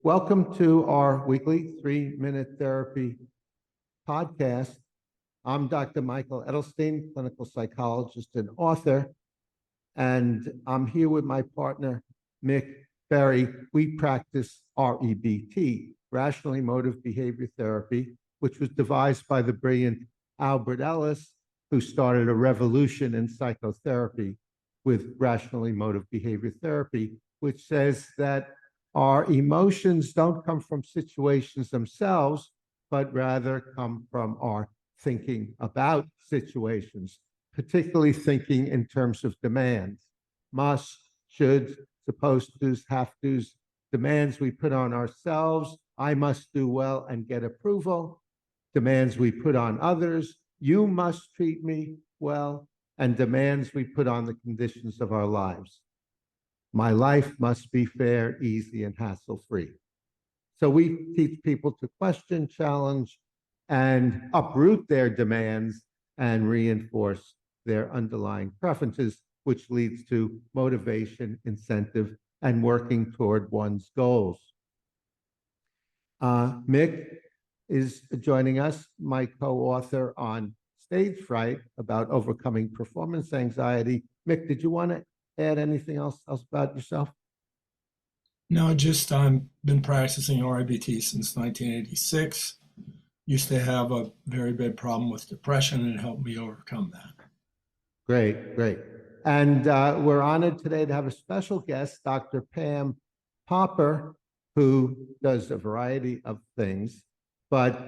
Welcome to our weekly 3-minute therapy podcast. I'm Dr. Michael Edelstein, clinical psychologist and author, and I'm here with my partner, Mick Berry. We practice REBT, Rational Emotive Behavior Therapy, which was devised by the brilliant Albert Ellis, who started a revolution in psychotherapy with Rational Emotive Behavior Therapy, which says that our emotions don't come from situations themselves, but rather come from our thinking about situations, particularly thinking in terms of demands. Must, should, supposed to's, have to's, demands we put on ourselves. I must do well and get approval. Demands we put on others. You must treat me well. And demands we put on the conditions of our lives. My life must be fair, easy, and hassle-free. So we teach people to question, challenge, and uproot their demands and reinforce their underlying preferences, which leads to motivation, incentive, and working toward one's goals. Mick is joining us, my co-author on Stage Fright, about overcoming performance anxiety. Mick, did you want to add anything else about yourself? No, just been practicing REBT since 1986. Used to have a very bad problem with depression, and it helped me overcome that. Great, great. And we're honored today to have a special guest, Dr. Pam Popper, who does a variety of things. But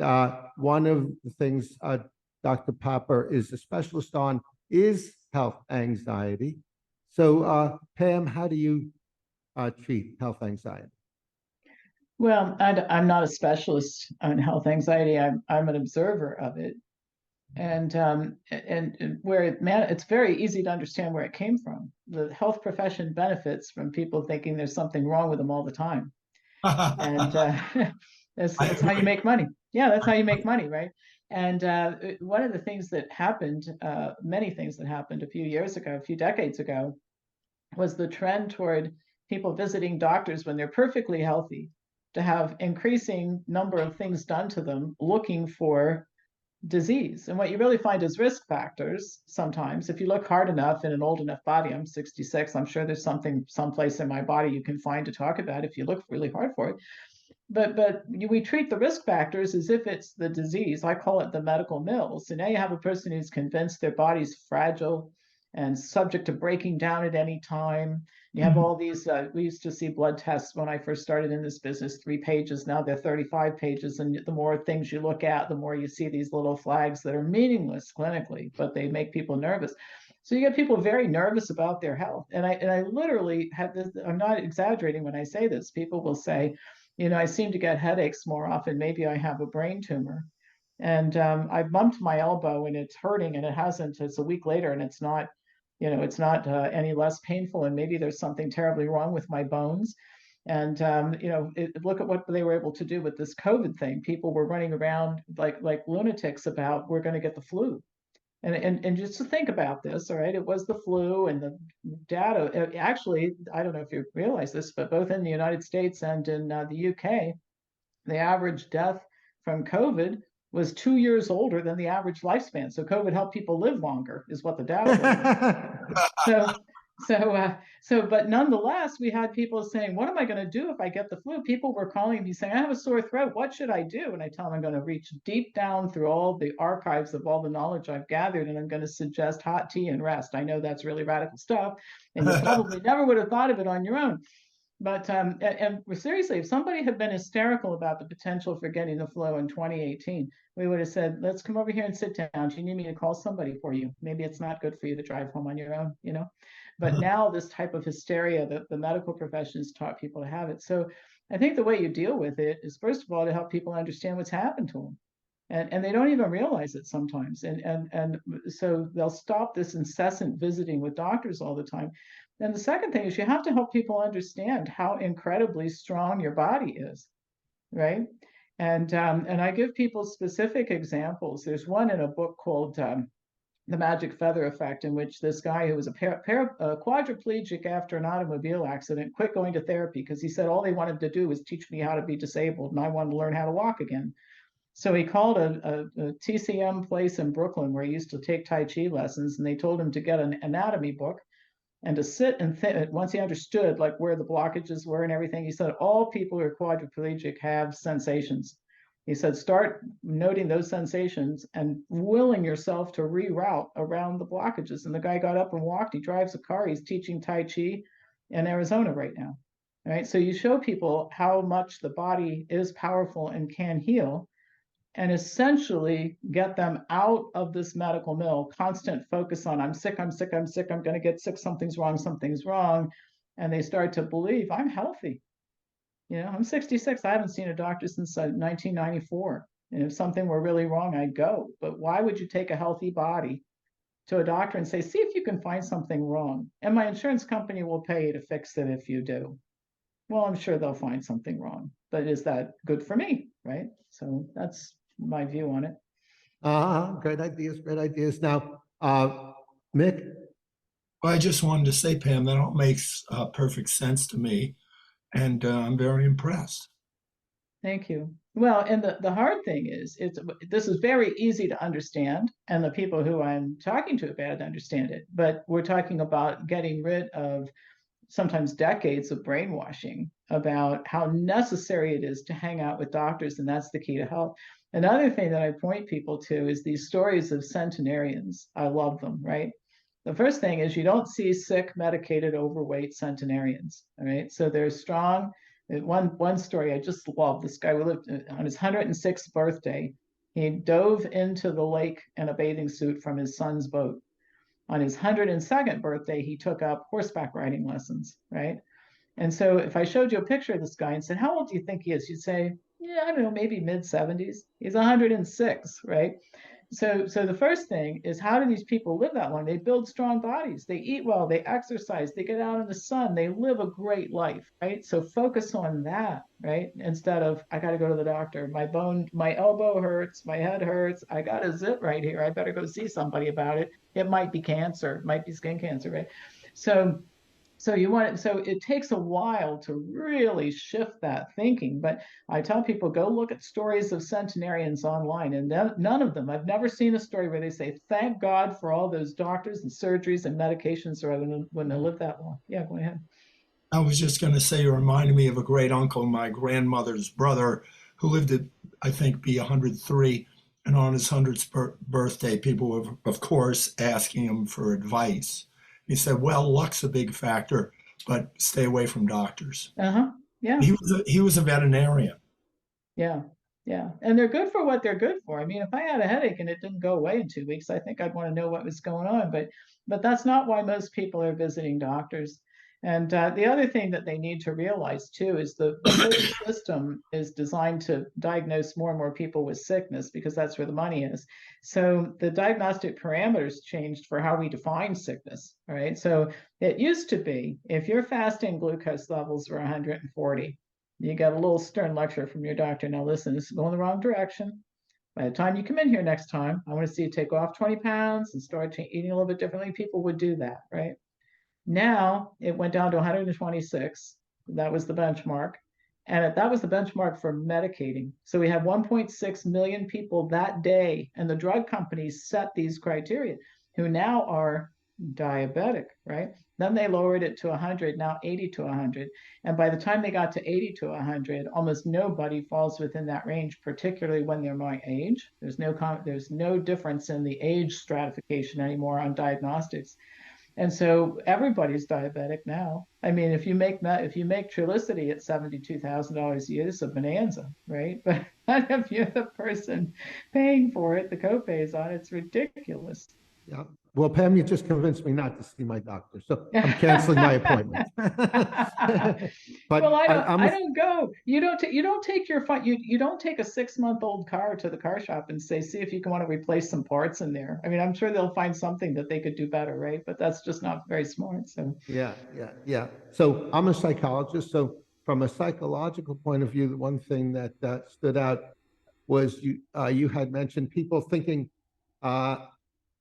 one of the things Dr. Popper is a specialist on is health anxiety. So, Pam, how do you treat health anxiety? Well, I'm not a specialist on health anxiety. I'm an observer of it, and where it's very easy to understand where it came from. The health profession benefits from people thinking there's something wrong with them all the time, and that's how you make money. Yeah, that's how you make money, right? And one of the things that happened, many things that happened a few decades ago, was the trend toward people visiting doctors when they're perfectly healthy, to have increasing number of things done to them looking for disease. And what you really find is risk factors sometimes. If you look hard enough in an old enough body, I'm 66, I'm sure there's something someplace in my body you can find to talk about if you look really hard for it. But we treat the risk factors as if it's the disease. I call it the medical mill. So now you have a person who's convinced their body's fragile and subject to breaking down at any time. You have all these, we used to see blood tests when I first started in this business, 3 pages, now they're 35 pages. And the more things you look at, the more you see these little flags that are meaningless clinically, but they make people nervous. So you get people very nervous about their health. And I literally have this, I'm not exaggerating when I say this. People will say, I seem to get headaches more often. Maybe I have a brain tumor. And I bumped my elbow and it's hurting, and it hasn't. It's a week later and it's not any less painful, and maybe there's something terribly wrong with my bones. And look at what they were able to do with this COVID thing. People were running around like lunatics about, we're going to get the flu. And just to think about this, all right, it was the flu, and the data, actually, I don't know if you realize this, but both in the United States and in the UK, the average death from COVID was 2 years older than the average lifespan. So COVID helped people live longer, is what the data was. But nonetheless, we had people saying, what am I going to do if I get the flu? People were calling me saying, I have a sore throat. What should I do? And I tell them I'm going to reach deep down through all the archives of all the knowledge I've gathered, and I'm going to suggest hot tea and rest. I know that's really radical stuff, and you probably never would have thought of it on your own. But and seriously, if somebody had been hysterical about the potential for getting the flu in 2018, we would have said, let's come over here and sit down. Do you need me to call somebody for you? Maybe it's not good for you to drive home on your own, But now this type of hysteria that the medical profession has taught people to have it. So I think the way you deal with it is, first of all, to help people understand what's happened to them. And they don't even realize it sometimes. And so they'll stop this incessant visiting with doctors all the time. And the second thing is, you have to help people understand how incredibly strong your body is, right? And I give people specific examples. There's one in a book called The Magic Feather Effect, in which this guy who was a quadriplegic after an automobile accident quit going to therapy because he said all they wanted to do was teach me how to be disabled, and I wanted to learn how to walk again. So he called a TCM place in Brooklyn where he used to take Tai Chi lessons, and they told him to get an anatomy book and to sit and think. Once he understood like where the blockages were and everything, he said all people who are quadriplegic have sensations. He said start noting those sensations and willing yourself to reroute around the blockages. And the guy got up and walked. He drives a car. He's teaching Tai Chi in Arizona right now. Right. So you show people how much the body is powerful and can heal, and essentially get them out of this medical mill, constant focus on I'm sick, I'm sick, I'm sick, I'm going to get sick, something's wrong, something's wrong. And they start to believe I'm healthy. You know, I'm 66. I haven't seen a doctor since 1994. And if something were really wrong, I'd go. But why would you take a healthy body to a doctor and say, see if you can find something wrong? And my insurance company will pay you to fix it if you do. Well, I'm sure they'll find something wrong. But is that good for me? Right? So that's my view on it. Great ideas, great ideas. Now, Mick? Well, I just wanted to say, Pam, that all makes perfect sense to me, and I'm very impressed. Thank you. Well, and the hard thing is, this is very easy to understand, and the people who I'm talking to about understand it. But we're talking about getting rid of sometimes decades of brainwashing about how necessary it is to hang out with doctors, and that's the key to health. Another thing that I point people to is these stories of centenarians. I love them, right? The first thing is you don't see sick, medicated, overweight centenarians, all right? So they're strong. One story I just love, this guy who lived on his 106th birthday, he dove into the lake in a bathing suit from his son's boat. On his 102nd birthday, he took up horseback riding lessons, right? And so if I showed you a picture of this guy and said, how old do you think he is? You'd say, yeah, I don't know, maybe mid-70s. He's 106, right? So the first thing is, how do these people live that long? They build strong bodies, they eat well, they exercise, they get out in the sun, they live a great life, right? So focus on that, right? Instead of, I got to go to the doctor, my elbow hurts, my head hurts, I got a zit right here, I better go see somebody about it. It might be cancer, it might be skin cancer, right? So it takes a while to really shift that thinking. But I tell people, go look at stories of centenarians online, and none of them, I've never seen a story where they say, thank God for all those doctors and surgeries and medications when they live that long. Yeah, go ahead. I was just going to say, you reminded me of a great uncle, my grandmother's brother, who lived to, I think, be 103. And on his 100th birthday, people were, of course, asking him for advice. He said, well, luck's a big factor, but stay away from doctors. Yeah. He was a veterinarian. Yeah. Yeah. And they're good for what they're good for. I mean, if I had a headache and it didn't go away in 2 weeks, I think I'd want to know what was going on. But that's not why most people are visiting doctors. And the other thing that they need to realize too is the whole system is designed to diagnose more and more people with sickness, because that's where the money is. So the diagnostic parameters changed for how we define sickness, right? So it used to be, if your fasting glucose levels were 140, you got a little stern lecture from your doctor. Now listen, this is going the wrong direction. By the time you come in here next time, I want to see you take off 20 pounds and start eating a little bit differently. People would do that, right? Now it went down to 126. That was the benchmark. And that was the benchmark for medicating. So we had 1.6 million people that day, and the drug companies set these criteria, who now are diabetic, right? Then they lowered it to 100, now 80 to 100. And by the time they got to 80 to 100, almost nobody falls within that range, particularly when they're my age. There's no difference in the age stratification anymore on diagnostics. And so everybody's diabetic now. I mean, if you make Trulicity at $72,000 a year, it's a bonanza, right? But if you're the person paying for it, the copays on it's ridiculous. Yeah. Well, Pam, you just convinced me not to see my doctor, so I'm canceling my appointment. But well, I don't go. You don't take your you don't take a 6-month-old car to the car shop and say, see if you can want to replace some parts in there. I mean, I'm sure they'll find something that they could do better, right? But that's just not very smart. So yeah. So I'm a psychologist. So from a psychological point of view, the one thing that stood out was you had mentioned people thinking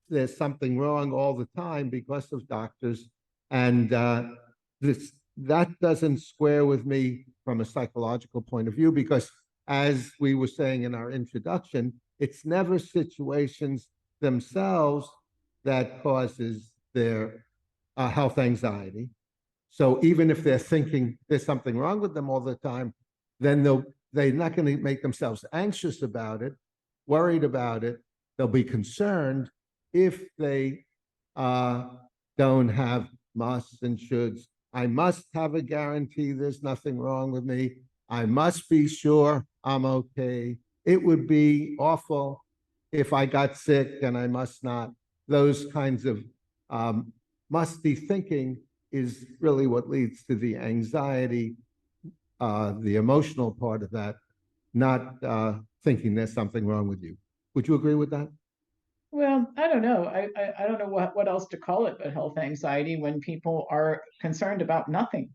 there's something wrong all the time because of doctors. And that doesn't square with me from a psychological point of view, because as we were saying in our introduction, it's never situations themselves that causes their health anxiety. So even if they're thinking there's something wrong with them all the time, then they're not going to make themselves anxious about it, worried about it. They'll be concerned if they don't have musts and shoulds. I must have a guarantee there's nothing wrong with me. I must be sure I'm okay. It would be awful if I got sick and I must not. Those kinds of musty thinking is really what leads to the anxiety, the emotional part of that, not thinking there's something wrong with you. Would you agree with that? Well, I don't know. I don't know what else to call it but health anxiety when people are concerned about nothing.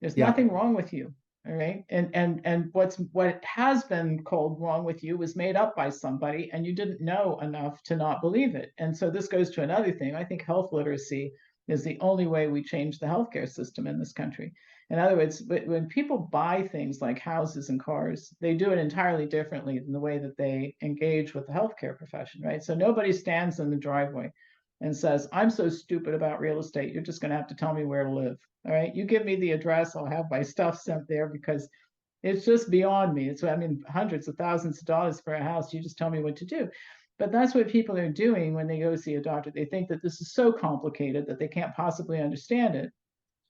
There's Yeah, nothing wrong with you. All right. And what has been called wrong with you was made up by somebody and you didn't know enough to not believe it. And so this goes to another thing. I think health literacy is the only way we change the healthcare system in this country. In other words, when people buy things like houses and cars, they do it entirely differently than the way that they engage with the healthcare profession, right? So nobody stands in the driveway and says, I'm so stupid about real estate, you're just going to have to tell me where to live. All right, you give me the address, I'll have my stuff sent there because it's just beyond me. It's, I mean, hundreds of thousands of dollars for a house. You just tell me what to do. But that's what people are doing when they go see a doctor. They think that this is so complicated that they can't possibly understand it.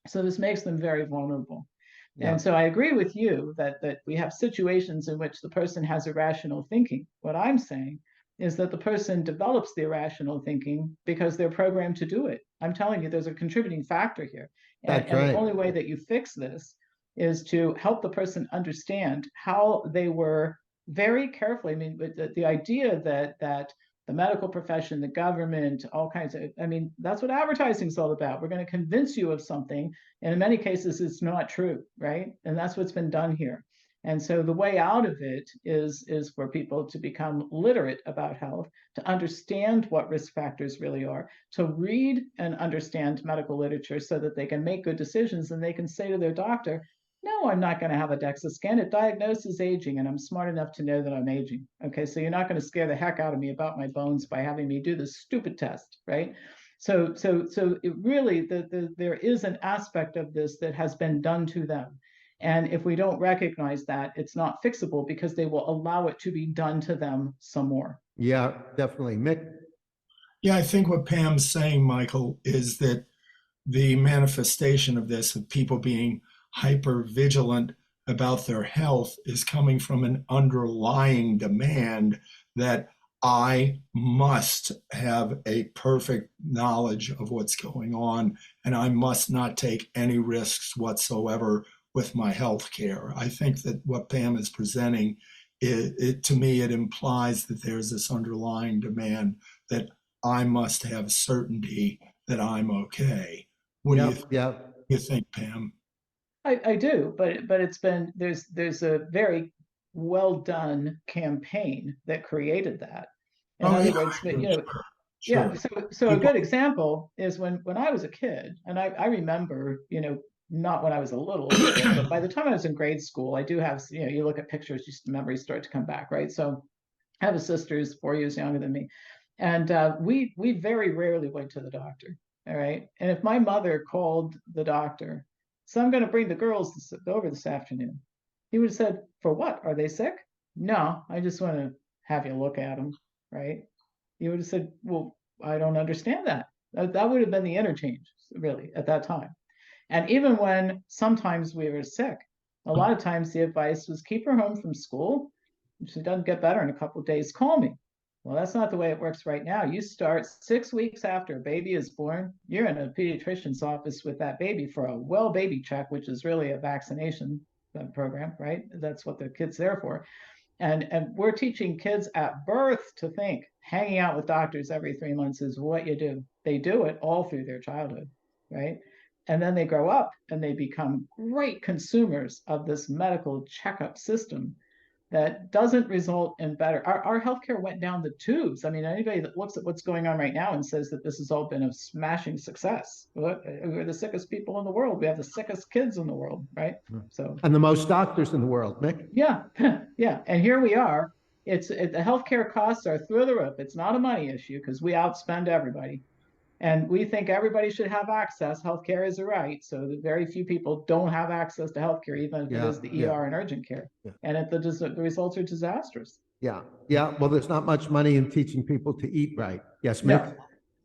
So this makes them very vulnerable. yeah, And so I agree with you that we have situations in which the person has irrational thinking. What I'm saying is that the person develops the irrational thinking because they're programmed to do it. I'm telling you, there's a contributing factor here. And, that's and the right. only way that you fix this is to help the person understand how they were very carefully. I mean, the idea that the medical profession, the government, all kinds of, I mean, that's what advertising is all about. We're going to convince you of something. And in many cases, it's not true, right? And that's what's been done here. And so the way out of it is for people to become literate about health, to understand what risk factors really are, to read and understand medical literature so that they can make good decisions and they can say to their doctor, no, I'm not going to have a DEXA scan. It diagnoses aging, and I'm smart enough to know that I'm aging. Okay, so you're not going to scare the heck out of me about my bones by having me do this stupid test, right? So it really, there is an aspect of this that has been done to them. And if we don't recognize that, it's not fixable because they will allow it to be done to them some more. Yeah, definitely. Mick, Yeah, I think what Pam's saying, Michael, is that the manifestation of this, of people being hyper vigilant about their health, is coming from an underlying demand that I must have a perfect knowledge of what's going on and I must not take any risks whatsoever with my health care. I think that what Pam is presenting, to me, it implies that there's this underlying demand that I must have certainty that I'm okay. What do yeah, yeah, you think, Pam? I do, but it's been there's a very well done campaign that created that. In Oh, other yeah, words, but you know, yeah. sure. So a People, good example is when I was a kid, and I remember, you know, not when I was a little kid, but by the time I was in grade school, I do have, you know, you look at pictures, just memories start to come back, right? So I have a sister who's 4 years younger than me, and we very rarely went to the doctor. All right, and if my mother called the doctor, so I'm going to bring the girls over this afternoon, he would have said, "For what? Are they sick?" "No, I just want to have you look at them." Right? He would have said, "Well, I don't understand that." That would have been the interchange, really, at that time. And even when sometimes we were sick, a lot of times the advice was keep her home from school. If she doesn't get better in a couple of days, call me. Well, that's not the way it works right now. You start 6 weeks after a baby is born, you're in a pediatrician's office with that baby for a well baby check, which is really a vaccination program, right? That's what the kid's there for. And we're teaching kids at birth to think hanging out with doctors every 3 months is what you do. They do it all through their childhood, right? And then they grow up and they become great consumers of this medical checkup system. that doesn't result in better. Our healthcare went down the tubes. I mean, anybody that looks at what's going on right now and says that this has all been a smashing success, we're the sickest people in the world. We have the sickest kids in the world, right? So, and the most doctors in the world, Mick. yeah, yeah. And here we are. The healthcare costs are through the roof. It's not a money issue because we outspend everybody. And we think everybody should have access. Healthcare is a right. So that very few people don't have access to healthcare, even if it is the ER and urgent care. And the results are disastrous. Yeah. Well, there's not much money in teaching people to eat right. Yes, Mick?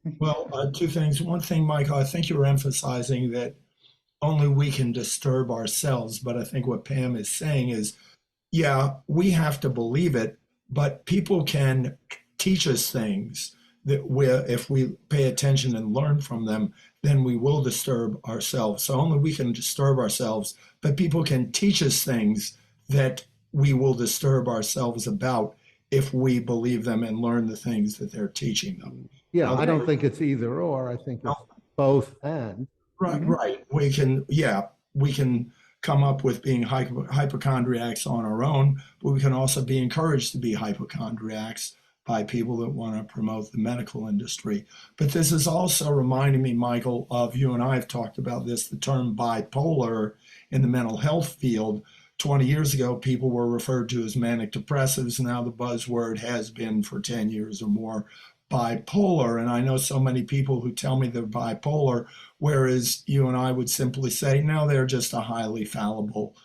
No. Well, two things. One thing, Michael, I think you were emphasizing that only we can disturb ourselves. But I think what Pam is saying is, yeah, we have to believe it, but people can teach us things that if we pay attention and learn from them, then we will disturb ourselves. So only we can disturb ourselves, but people can teach us things that we will disturb ourselves about if we believe them and learn the things that they're teaching them. Yeah, I don't think it's either or. I think it's both and. Right. We can come up with being hypochondriacs on our own, but we can also be encouraged to be hypochondriacs by people that want to promote the medical industry. But this is also reminding me, Michael, of you and I have talked about this, the term bipolar in the mental health field. 20 years ago, people were referred to as manic depressives. Now the buzzword has been for 10 years or more bipolar. And I know so many people who tell me they're bipolar, whereas you and I would simply say, no, they're just a highly fallible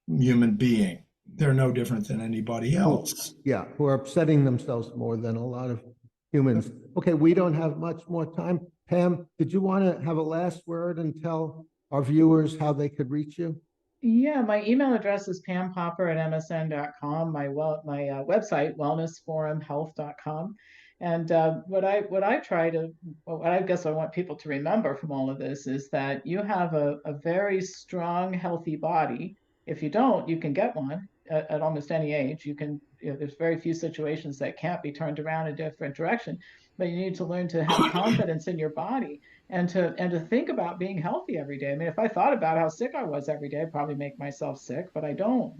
human being. They're no different than anybody else. Yeah, who are upsetting themselves more than a lot of humans. Okay, we don't have much more time. Pam, did you want to have a last word and tell our viewers how they could reach you? Yeah, my email address is pampopper@msn.com. My website, wellnessforumhealth.com. And what I guess I want people to remember from all of this is that you have a very strong, healthy body. If you don't, you can get one at almost any age. There's very few situations that can't be turned around a different direction, but you need to learn to have confidence in your body and to think about being healthy every day. I mean, if I thought about how sick I was every day, I'd probably make myself sick, but I don't,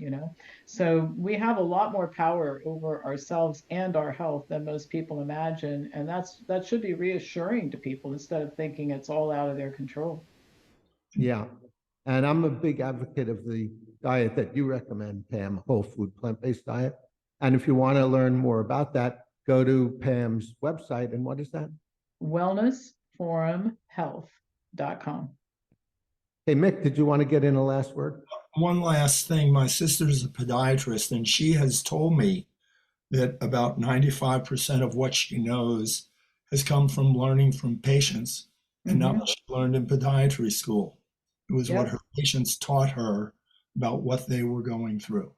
So we have a lot more power over ourselves and our health than most people imagine. And that should be reassuring to people instead of thinking it's all out of their control. Yeah. And I'm a big advocate of the diet that you recommend, Pam, whole food, plant-based diet. And if you want to learn more about that, go to Pam's website. And what is that? Wellnessforumhealth.com. Hey, Mick, did you want to get in a last word? One last thing. My sister's a podiatrist, and she has told me that about 95% of what she knows has come from learning from patients and not what she learned in podiatry school. It was what her patients taught her about what they were going through.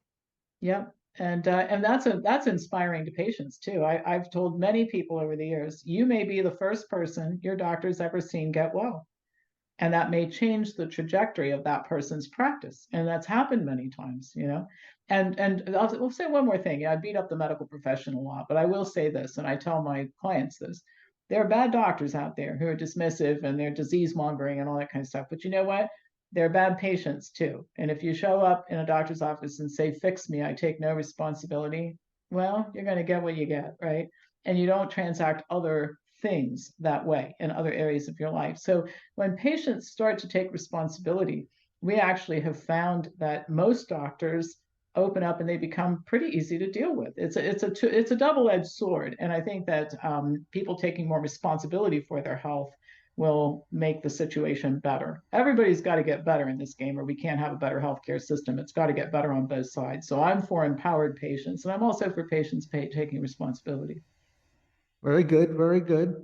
Yep. And that's inspiring to patients too. I've told many people over the years, you may be the first person your doctor's ever seen get well. And that may change the trajectory of that person's practice. And that's happened many times, And I'll say one more thing. I beat up the medical profession a lot, but I will say this, and I tell my clients this. There are bad doctors out there who are dismissive and they're disease mongering and all that kind of stuff. But you know what? They're bad patients too. And if you show up in a doctor's office and say, fix me, I take no responsibility, well, you're going to get what you get, right? And you don't transact other things that way in other areas of your life. So when patients start to take responsibility, we actually have found that most doctors open up and they become pretty easy to deal with. It's a double-edged sword. And I think that people taking more responsibility for their health will make the situation better. Everybody's got to get better in this game or we can't have a better healthcare system. It's got to get better on both sides. So I'm for empowered patients and I'm also for patients taking responsibility. Very good. Very good.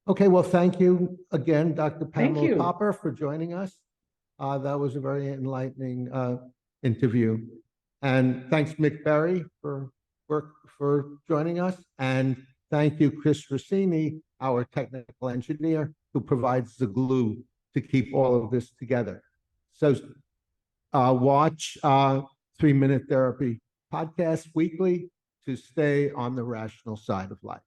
Okay. Well, thank you again, Dr. Pamela Popper, for joining us. That was a very enlightening interview. And thanks, Mick Berry, for joining us. And thank you, Chris Rossini, our technical engineer, who provides the glue to keep all of this together. So watch 3 Minute Therapy podcast weekly to stay on the rational side of life.